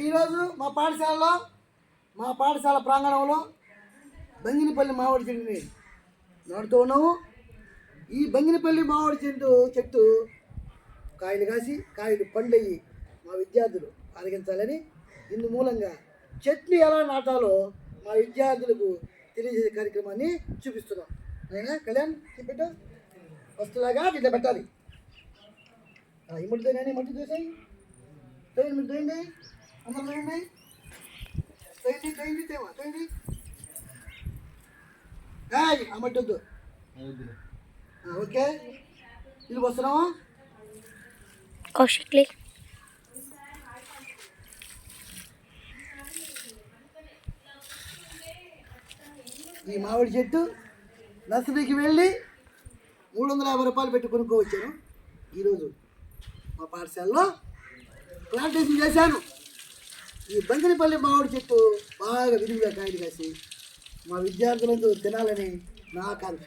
ఈరోజు మా పాఠశాల ప్రాంగణంలో బంగినపల్లి మామిడి చెట్టుని నాటుతూ ఉన్నాము. ఈ బంగినపల్లి మామిడి చెట్టు కాయలు కాసి కాయలు పండయి మా విద్యార్థులు ఆరగించాలని ఇందు మూలంగా చెట్లు ఎలా నాటాలో మా విద్యార్థులకు తెలియజేసే కార్యక్రమాన్ని చూపిస్తున్నాం. అయినా కళ్యాణ్ చెప్పేట వస్తులాగా ఇట్లా పెట్టాలి. ఈ మట్టి మట్టి చూసాయి తోయండి అందరూ తోయండి తోయండి ఆ మట్టి వద్దు. ఓకే ఇది వస్తున్నావా కౌశిక్లీ ఈ మామిడి చెట్టు నర్సరీకి వెళ్ళి 350 రూపాయలు పెట్టి కొనుక్కోవచ్చాను. ఈరోజు మా పాఠశాలలో ప్లాంటేషన్ చేశాను. ఈ బంగినపల్లి మామిడి చెట్టు బాగా విరివిగా కాయలు కాసి మా విద్యార్థులందరూ తినాలని నా ఆకాంక్ష.